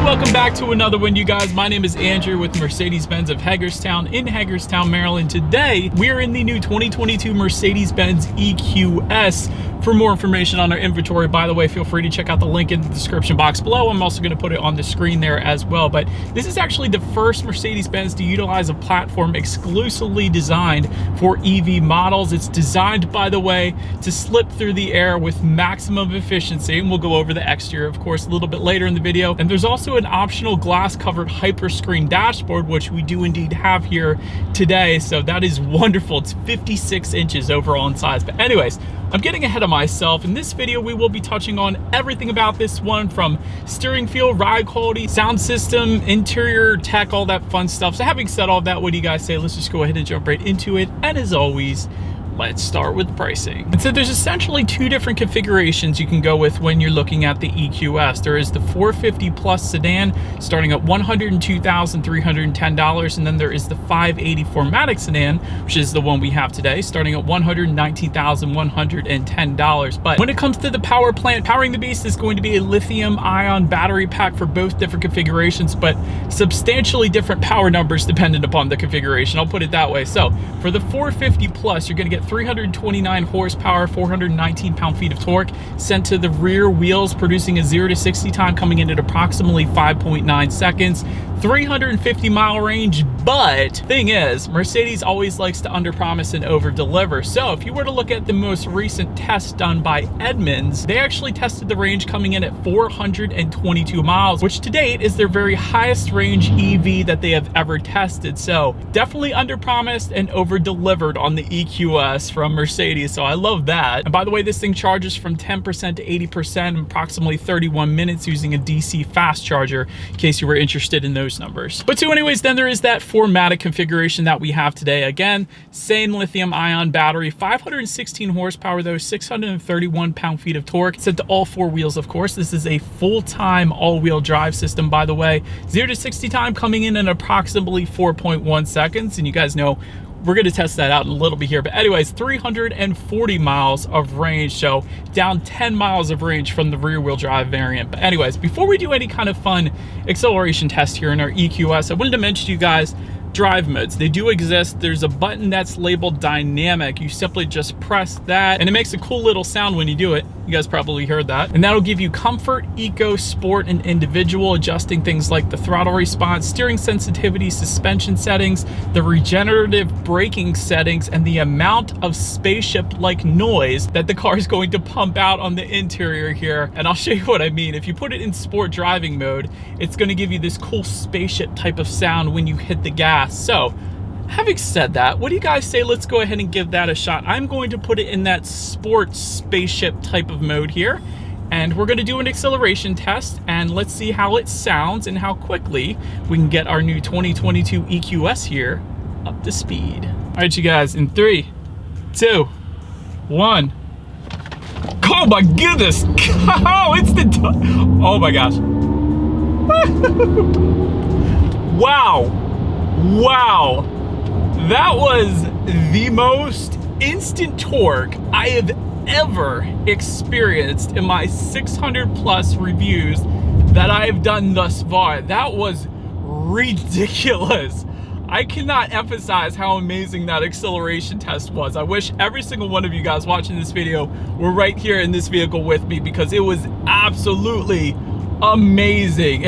welcome back to another one, you guys. My name is Andrew with Mercedes-Benz of Hagerstown in Hagerstown, Maryland. Today, we're in the new 2022 Mercedes-Benz EQS. For more information on our inventory, by the way, feel free to check out the link in the description box below. I'm also going to put it on the screen there as well. But this is actually the first Mercedes-Benz to utilize a platform exclusively designed for EV models. It's designed, by the way, to slip through the air with maximum efficiency. And we'll go over the exterior, of course, a little bit later in the video. And there's also an optional glass-covered hyperscreen dashboard, which we do indeed have here today. So that is wonderful. It's 56 inches overall in size. But anyways, I'm getting ahead of myself. In this video, we will be touching on everything about this one, from steering feel, ride quality, sound system, interior tech, all that fun stuff. So having said all that, what do you guys say? Let's just go ahead and jump right into it. And as always, let's start with pricing. And so there's essentially two different configurations you can go with when you're looking at the EQS. There is the 450 Plus sedan starting at $102,310, and then there is the 580 4MATIC sedan, which is the one we have today, starting at $119,110. But when it comes to the power plant, powering the beast is going to be a lithium-ion battery pack for both different configurations, but substantially different power numbers dependent upon the configuration. I'll put it that way. So for the 450 Plus, you're going to get 329 horsepower, 419 pound-feet of torque sent to the rear wheels, producing a 0 to 60 time coming in at approximately 5.9 seconds, 350-mile range. But thing is, Mercedes always likes to underpromise and overdeliver. So if you were to look at the most recent test done by Edmunds, they actually tested the range coming in at 422 miles, which to date is their very highest range EV that they have ever tested. So definitely underpromised and overdelivered on the EQS from Mercedes, so I love that. And by the way, this thing charges from 10% to 80% in approximately 31 minutes using a DC fast charger, in case you were interested in those numbers. But so anyways, then there is that 4MATIC configuration that we have today. Again, same lithium-ion battery, 516 horsepower though, 631 pound-feet of torque set to all four wheels, of course. This is a full-time all-wheel drive system, by the way. 0 to 60 time coming in at approximately 4.1 seconds, and you guys know we're going to test that out in a little bit here. But anyways, 340 miles of range, so down 10 miles of range from the rear wheel drive variant. But anyways, before we do any kind of fun acceleration test here in our EQS, I wanted to mention to you guys drive modes. They do exist. There's a button that's labeled dynamic. You simply just press that and it makes a cool little sound when you do it. You guys probably heard that. And that'll give you comfort, eco, sport, and individual, adjusting things like the throttle response, steering sensitivity, suspension settings, the regenerative braking settings, and the amount of spaceship-like noise that the car is going to pump out on the interior here. And I'll show you what I mean. If you put it in sport driving mode, it's going to give you this cool spaceship type of sound when you hit the gas. So having said that, what do you guys say? Let's go ahead and give that a shot. I'm going to put it in that sports spaceship type of mode here, and we're going to do an acceleration test, and let's see how it sounds and how quickly we can get our new 2022 EQS here up to speed. All right, you guys, in 3, 2, 1. Oh my goodness! Oh, it's the oh my gosh! Wow! Wow! That was the most instant torque I have ever experienced in my 600 plus reviews that I have done thus far. That was ridiculous. I cannot emphasize how amazing that acceleration test was. I wish every single one of you guys watching this video were right here in this vehicle with me, because it was absolutely amazing.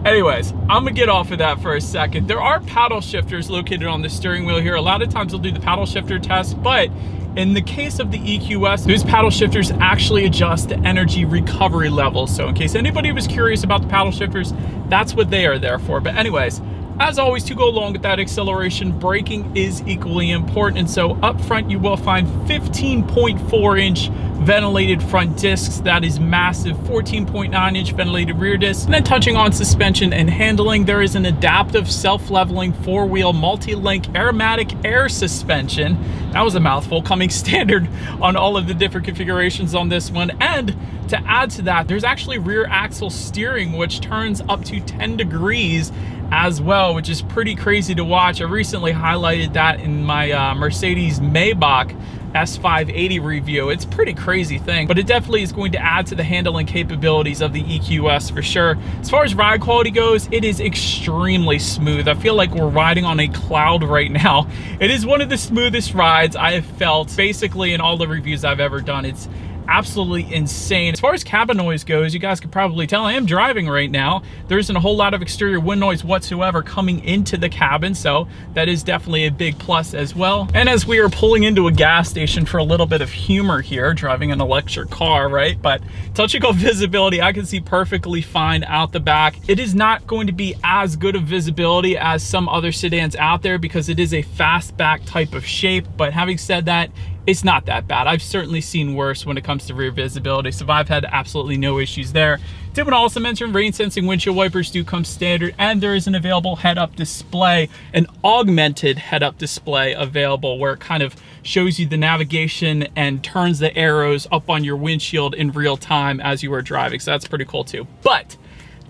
Anyways, I'm gonna get off of that for a second. There are paddle shifters located on the steering wheel here. A lot of times they'll do the paddle shifter test, but in the case of the EQS, those paddle shifters actually adjust the energy recovery level. So in case anybody was curious about the paddle shifters, that's what they are there for. But anyways, as always, to go along with that acceleration, braking is equally important. And so up front, you will find 15.4-inch ventilated front discs. That is massive. 14.9-inch ventilated rear discs. And then touching on suspension and handling, there is an adaptive self-leveling four-wheel multi-link aromatic air suspension. That was a mouthful, coming standard on all of the different configurations on this one. And to add to that, there's actually rear axle steering, which turns up to 10 degrees as well, which is pretty crazy to watch. I recently highlighted that in my Mercedes Maybach S580 review. It's a pretty crazy thing, but it definitely is going to add to the handling capabilities of the EQS for sure. As far as ride quality goes, it is extremely smooth. I feel like we're riding on a cloud right now. It is one of the smoothest rides I have felt basically in all the reviews I've ever done. It's absolutely insane. As far as cabin noise goes, you guys could probably tell I am driving right now. There isn't a whole lot of exterior wind noise whatsoever coming into the cabin, so that is definitely a big plus as well. And as we are pulling into a gas station for a little bit of humor here, driving an electric car, right? But touching on visibility, I can see perfectly fine out the back. It is not going to be as good of visibility as some other sedans out there because it is a fastback type of shape, but having said that, it's not that bad. I've certainly seen worse when it comes to rear visibility, so I've had absolutely no issues there. Did want to also mention rain sensing windshield wipers do come standard, and there is an available head-up display, an augmented head-up display available where it kind of shows you the navigation and turns the arrows up on your windshield in real time as you are driving, so that's pretty cool too. But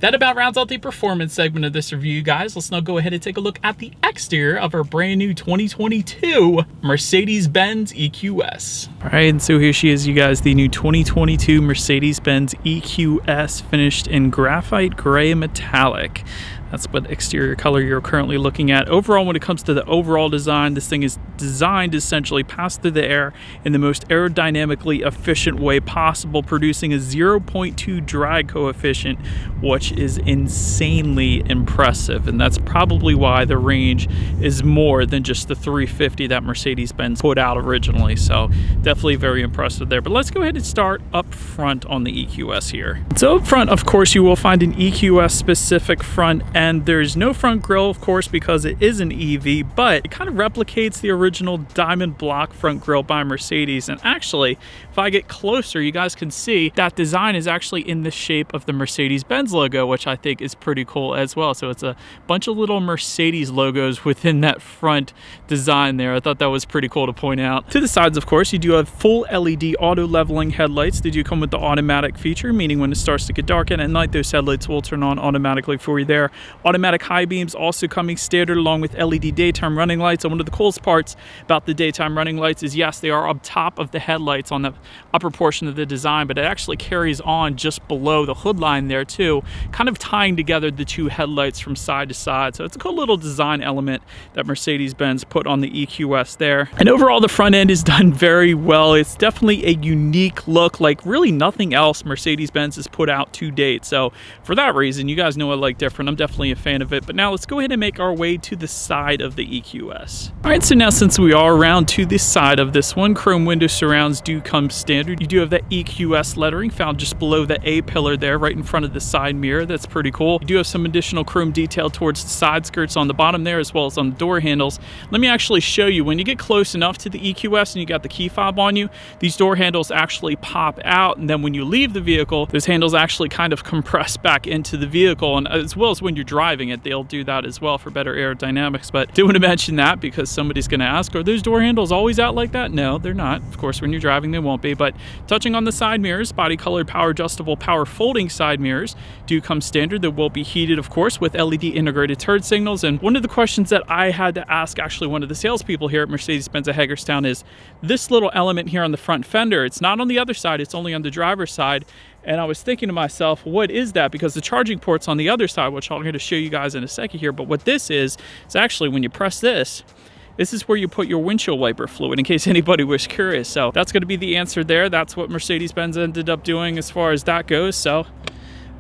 that about rounds out the performance segment of this review, guys. Let's now go ahead and take a look at the exterior of our brand new 2022 Mercedes-Benz EQS. All right, and so here she is, you guys, the new 2022 Mercedes-Benz EQS, finished in graphite gray metallic. That's what exterior color you're currently looking at. Overall, when it comes to the overall design, this thing is designed to essentially pass through the air in the most aerodynamically efficient way possible, producing a 0.2 drag coefficient, which is insanely impressive. And that's probably why the range is more than just the 350 that Mercedes-Benz put out originally. So definitely very impressive there. But let's go ahead and start up front on the EQS here. So up front, of course, you will find an EQS specific front end. And there's no front grille, of course, because it is an EV, but it kind of replicates the original diamond block front grille by Mercedes. And actually, if I get closer, you guys can see that design is actually in the shape of the Mercedes-Benz logo, which I think is pretty cool as well. So it's a bunch of little Mercedes logos within that front design there. I thought that was pretty cool to point out. To the sides, of course, you do have full LED auto leveling headlights. They do come with the automatic feature, meaning when it starts to get dark at night, those headlights will turn on automatically for you there. Automatic high beams also coming standard along with LED daytime running lights. And one of the coolest parts about the daytime running lights is, yes, they are up top of the headlights on the upper portion of the design, but it actually carries on just below the hood line there too, kind of tying together the two headlights from side to side. So it's a cool little design element that Mercedes-Benz put on the EQS there. And overall, the front end is done very well. It's definitely a unique look, like really nothing else Mercedes-Benz has put out to date. So for that reason, you guys know I like different. I'm definitely a fan of it. But now let's go ahead and make our way to the side of the EQS. All right, so now since we are around to the side of this one, chrome window surrounds do come standard. You do have that EQS lettering found just below the A pillar there, right in front of the side mirror. That's pretty cool. You do have some additional chrome detail towards the side skirts on the bottom there, as well as on the door handles. Let me actually show you. When you get close enough to the EQS and you got the key fob on you, these door handles actually pop out, and then when you leave the vehicle, those handles actually kind of compress back into the vehicle, and as well as when you're driving it, they'll do that as well for better aerodynamics. But I do want to mention that because somebody's going to ask, are those door handles always out like that? No, they're not. Of course, when you're driving, they won't be. But touching on the side mirrors, body colored power adjustable, power folding side mirrors do come standard. They will be heated, of course, with LED integrated turn signals. And one of the questions that I had to ask actually one of the salespeople here at Mercedes-Benz at Hagerstown is this little element here on the front fender. It's not on the other side, it's only on the driver's side. And I was thinking to myself, what is that? Because the charging port's on the other side, which I'm going to show you guys in a second here. But what this is actually when you press this is where you put your windshield wiper fluid, in case anybody was curious. So that's going to be the answer there. That's what Mercedes-Benz ended up doing as far as that goes. So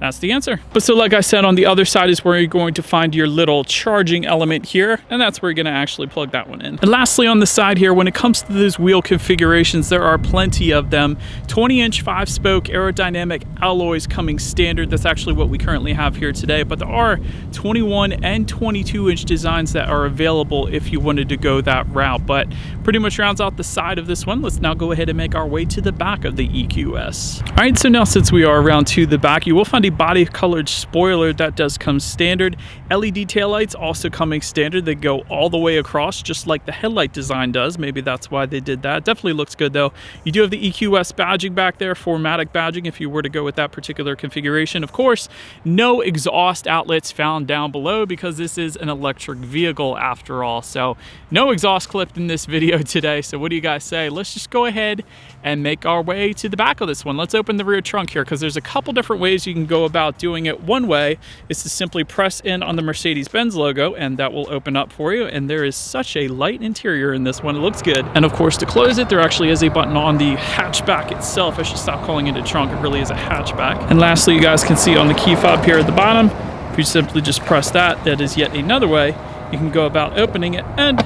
that's the answer. But so like I said, on the other side is where you're going to find your little charging element here, and that's where you're going to actually plug that one in. And lastly, on the side here, when it comes to those wheel configurations, there are plenty of them. 20-inch 5-spoke aerodynamic alloys coming standard. That's actually what we currently have here today, but there are 21 and 22-inch designs that are available if you wanted to go that route. But pretty much rounds out the side of this one. Let's now go ahead and make our way to the back of the EQS. All right, so now since we are around to the back, you will find a body colored spoiler, that does come standard. LED taillights also coming standard. They go all the way across, just like the headlight design does. Maybe that's why they did that. Definitely looks good though. You do have the EQS badging back there, 4MATIC badging if you were to go with that particular configuration. Of course, no exhaust outlets found down below because this is an electric vehicle after all. So no exhaust clip in this video today. So what do you guys say? Let's just go ahead and make our way to the back of this one. Let's open the rear trunk here because there's a couple different ways you can go about doing it. One way is to simply press in on the Mercedes-Benz logo and that will open up for you. And there is such a light interior in this one. It looks good. And of course, to close it, there actually is a button on the hatchback itself. I should stop calling it a trunk. It really is a hatchback. And lastly, you guys can see on the key fob here at the bottom, if you simply just press that, that is yet another way you can go about opening it. And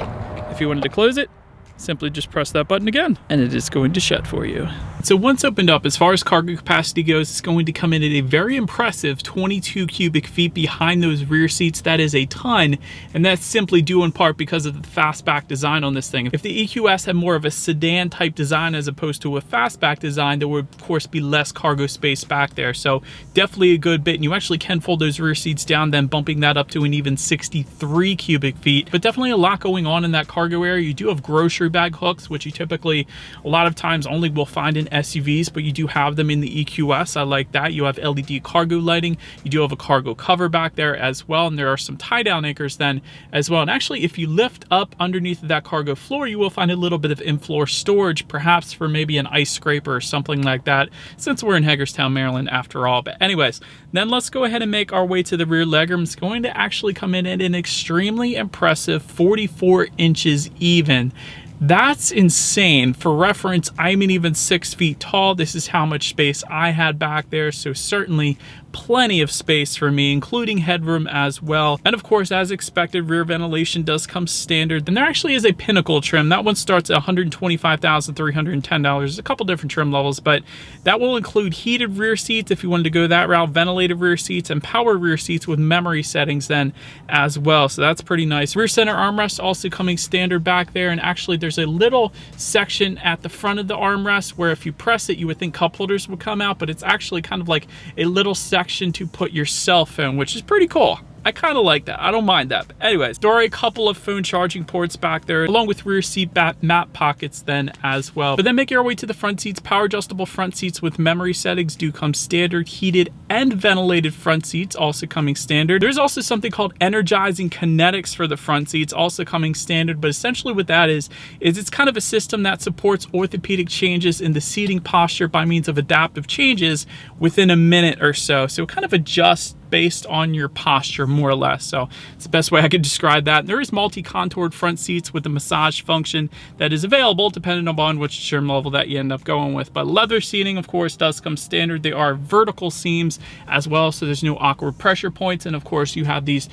if you wanted to close it, simply just press that button again and it is going to shut for you. So once opened up, as far as cargo capacity goes, it's going to come in at a very impressive 22 cubic feet behind those rear seats. That is a ton, and that's simply due in part because of the fastback design on this thing. If the EQS had more of a sedan type design as opposed to a fastback design, there would of course be less cargo space back there. So definitely a good bit, and you actually can fold those rear seats down, then bumping that up to an even 63 cubic feet. But definitely a lot going on in that cargo area. You do have grocery bag hooks, which you typically a lot of times only will find in SUVs, but you do have them in the EQS. I like that. You have LED cargo lighting. You do have a cargo cover back there as well, and there are some tie down anchors then as well. And actually, if you lift up underneath of that cargo floor, you will find a little bit of in-floor storage, perhaps for maybe an ice scraper or something like that, since we're in Hagerstown, Maryland after all. But anyways, then let's go ahead and make our way to the rear legroom. It's going to actually come in at an extremely impressive 44 inches even. That's insane. For reference, I'm an even 6 feet tall. This is how much space I had back there, so certainly plenty of space for me, including headroom as well. And of course, as expected, rear ventilation does come standard. Then there actually is a pinnacle trim. That one starts at $125,310. There's a couple different trim levels, but that will include heated rear seats if you wanted to go that route, ventilated rear seats, and power rear seats with memory settings then as well. So that's pretty nice. Rear center armrest also coming standard back there, and actually there's a little section at the front of the armrest where if you press it, you would think cup holders would come out, but it's actually kind of like a little section to put your cell phone, which is pretty cool. I kind of like that. I don't mind that. But anyways, there are a couple of phone charging ports back there, along with rear seat mat pockets then as well. But then making our way to the front seats, power adjustable front seats with memory settings do come standard. Heated and ventilated front seats also coming standard. There's also something called energizing kinetics for the front seats, also coming standard. But essentially what that is it's kind of a system that supports orthopedic changes in the seating posture by means of adaptive changes within a minute or so. So it kind of adjusts based on your posture, more or less. So it's the best way I could describe that. And there is multi-contoured front seats with the massage function that is available depending upon which trim level that you end up going with. But leather seating, of course, does come standard. They are vertical seams as well, so there's no awkward pressure points. And of course, you have these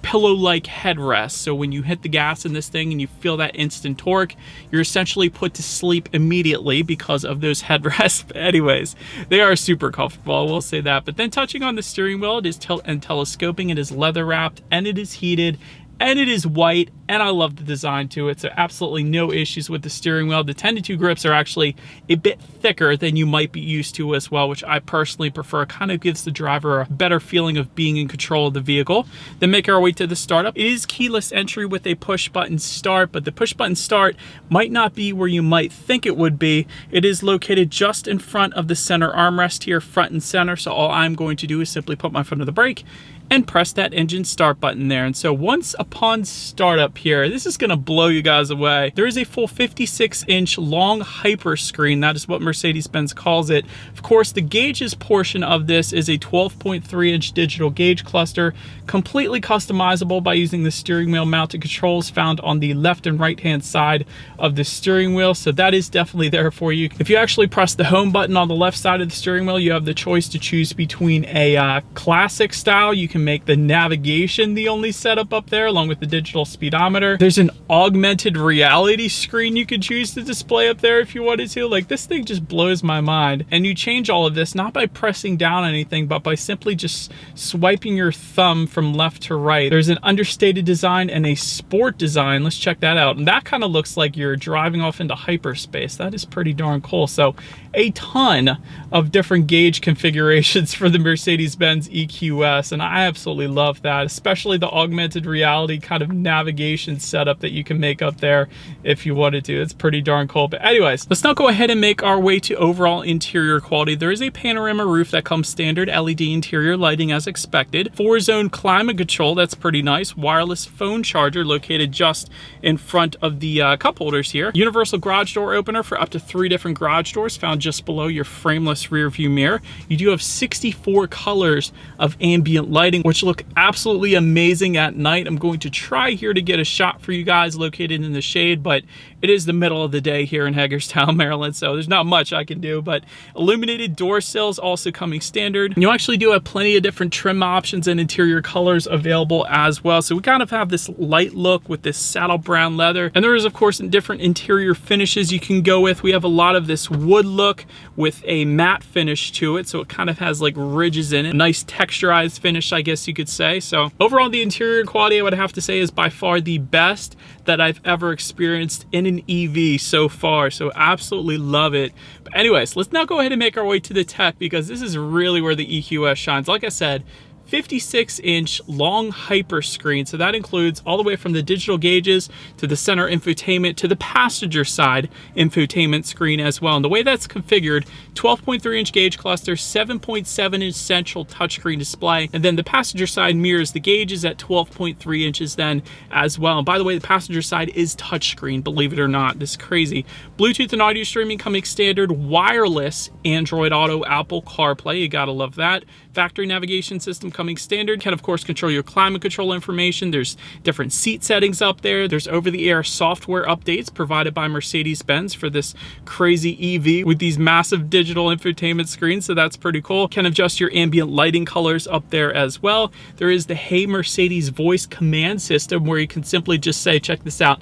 pillow-like headrests. So when you hit the gas in this thing and you feel that instant torque, you're essentially put to sleep immediately because of those headrests. But anyways, they are super comfortable, I will say that. But then touching on the steering wheel, it is tilt and telescoping, it is leather wrapped, and it is heated, and it is white, and I love the design to it, so absolutely no issues with the steering wheel. The 10-2 grips are actually a bit thicker than you might be used to as well, which I personally prefer. It kind of gives the driver a better feeling of being in control of the vehicle. Then make our way to the startup. It is keyless entry with a push button start, but the push button start might not be where you might think it would be. It is located just in front of the center armrest here, front and center, so all I'm going to do is simply put my foot on the brake and press that engine start button there. And so once upon startup here, this is gonna blow you guys away. There is a full 56-inch long hyper screen. That is what Mercedes-Benz calls it. Of course, the gauges portion of this is a 12.3-inch digital gauge cluster, completely customizable by using the steering wheel mounted controls found on the left and right-hand side of the steering wheel. So that is definitely there for you. If you actually press the home button on the left side of the steering wheel, you have the choice to choose between a classic style. You can make the navigation the only setup up there, along with the digital speedometer. speedometer. There's an augmented reality screen you could choose to display up there if you wanted to. Like, this thing just blows my mind. And you change all of this not by pressing down anything, but by simply just swiping your thumb from left to right. There's an understated design and a sport design. Let's check that out. And that kind of looks like you're driving off into hyperspace. That is pretty darn cool. So a ton of different gauge configurations for the Mercedes-Benz EQS, and I absolutely love that, especially the augmented reality kind of navigation setup that you can make up there if you wanted to. It's pretty darn cool. But anyways, let's now go ahead and make our way to overall interior quality. There is a panorama roof that comes standard LED interior lighting as expected. 4-zone climate control, that's pretty nice. Wireless phone charger located just in front of the cup holders here. Universal garage door opener for up to 3 different garage doors found just below your frameless rear view mirror. You do have 64 colors of ambient lighting, which look absolutely amazing at night. I'm going to try here to get a shot for you guys located in the shade, but it is the middle of the day here in Hagerstown, Maryland, so there's not much I can do. But illuminated door sills also coming standard. You actually do have plenty of different trim options and interior colors available as well. So we kind of have this light look with this saddle brown leather, and there is of course different interior finishes you can go with. We have a lot of this wood look with a matte finish to it, so it kind of has like ridges in it. A nice texturized finish, I guess you could say. So overall, the interior quality I would have to say is by far the best that I've ever experienced in an EV so far. So absolutely love it. But anyways, let's now go ahead and make our way to the tech, because this is really where the EQS shines. Like I said, 56-inch long hyper screen. So that includes all the way from the digital gauges to the center infotainment to the passenger side infotainment screen as well. And the way that's configured, 12.3-inch gauge cluster, 7.7-inch central touchscreen display, and then the passenger side mirrors the gauges at 12.3 inches then as well. And by the way, the passenger side is touchscreen, believe it or not. This is crazy. Bluetooth and audio streaming coming standard, wireless Android Auto, Apple CarPlay, you gotta love that. Factory navigation system coming standard. Can of course control your climate control information. There's different seat settings up there. There's over-the-air software updates provided by Mercedes-Benz for this crazy EV with these massive digital infotainment screens, so that's pretty cool. Can adjust your ambient lighting colors up there as well. There is the Hey Mercedes voice command system where you can simply just say, check this out,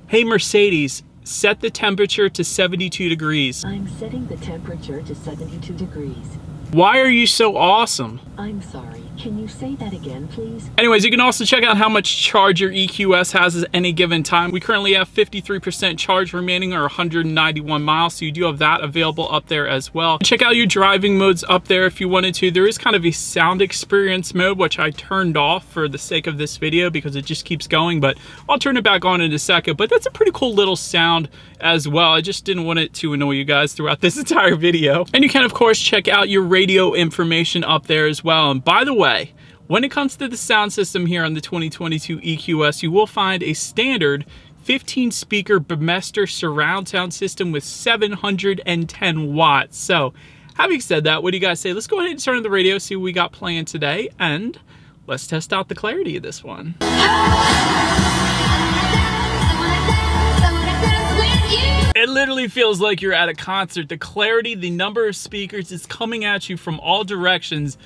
"Hey Mercedes, set the temperature to 72 degrees. I'm setting the temperature to 72 degrees. Why are you so awesome? I'm sorry, can you say that again, please? Anyways, you can also check out how much charge your EQS has at any given time. We currently have 53% charge remaining, or 191 miles, so you do have that available up there as well. Check out your driving modes up there if you wanted to. There is kind of a sound experience mode, which I turned off for the sake of this video because it just keeps going, but I'll turn it back on in a second. But that's a pretty cool little sound as well. I just didn't want it to annoy you guys throughout this entire video. And you can of course check out your radio information up there as well. And by the way, when it comes to the sound system here on the 2022 EQS, you will find a standard 15-speaker Bemester surround sound system with 710 watts. So having said that, what do you guys say? Let's go ahead and turn on the radio, see what we got playing today, and let's test out the clarity of this one. It literally feels like you're at a concert. The clarity, the number of speakers is coming at you from all directions.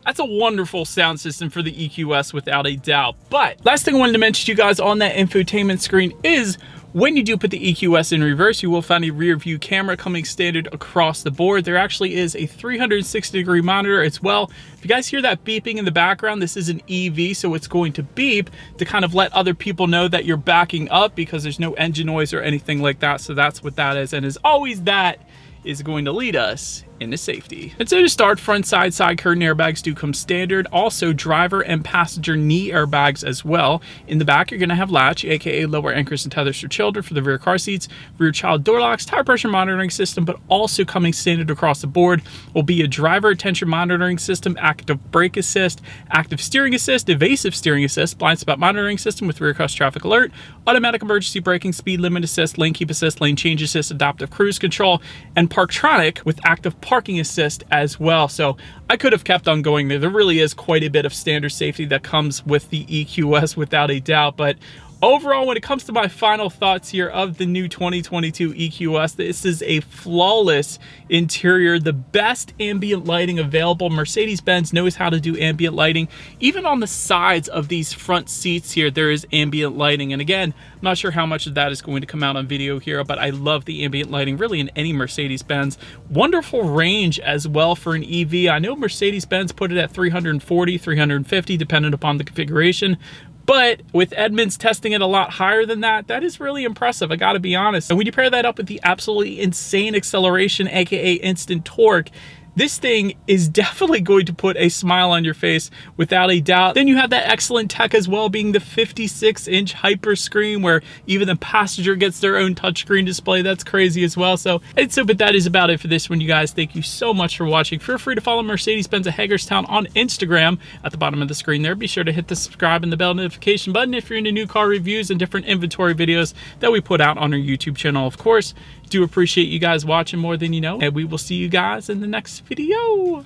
That's a wonderful sound system for the EQS without a doubt. But last thing I wanted to mention to you guys on that infotainment screen is when you do put the EQS in reverse, you will find a rear view camera coming standard across the board. There actually is a 360-degree monitor as well. If you guys hear that beeping in the background, this is an EV, so it's going to beep to kind of let other people know that you're backing up because there's no engine noise or anything like that. So that's what that is. And as always, that is going to lead us into safety. And so to start, front side curtain airbags do come standard. Also driver and passenger knee airbags as well. In the back, you're gonna have latch, aka lower anchors and tethers for children for the rear car seats, rear child door locks, tire pressure monitoring system, but also coming standard across the board will be a driver attention monitoring system, active brake assist, active steering assist, evasive steering assist, blind spot monitoring system with rear cross traffic alert, automatic emergency braking, speed limit assist, lane keep assist, lane change assist, adaptive cruise control, and Parktronic with active parking assist as well. So I could have kept on going there. There really is quite a bit of standard safety that comes with the EQS without a doubt, but Overall, when it comes to my final thoughts here of the new 2022 EQS, this is a flawless interior, the best ambient lighting available. Mercedes-Benz knows how to do ambient lighting. Even on the sides of these front seats here, there is ambient lighting. And again, I'm not sure how much of that is going to come out on video here, but I love the ambient lighting really in any Mercedes-Benz. Wonderful range as well for an EV. I know Mercedes-Benz put it at 340, 350, depending upon the configuration. But with Edmunds testing it a lot higher than that, that is really impressive, I gotta be honest. And when you pair that up with the absolutely insane acceleration, aka instant torque, this thing is definitely going to put a smile on your face without a doubt. Then you have that excellent tech as well, being the 56-inch hyper screen where even the passenger gets their own touchscreen display. That's crazy as well. But that is about it for this one, you guys. Thank you so much for watching. Feel free to follow Mercedes-Benz of Hagerstown on Instagram at the bottom of the screen there. Be sure to hit the subscribe and the bell notification button if you're into new car reviews and different inventory videos that we put out on our YouTube channel, of course. Do appreciate you guys watching more than you know, and we will see you guys in the next video.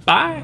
Bye.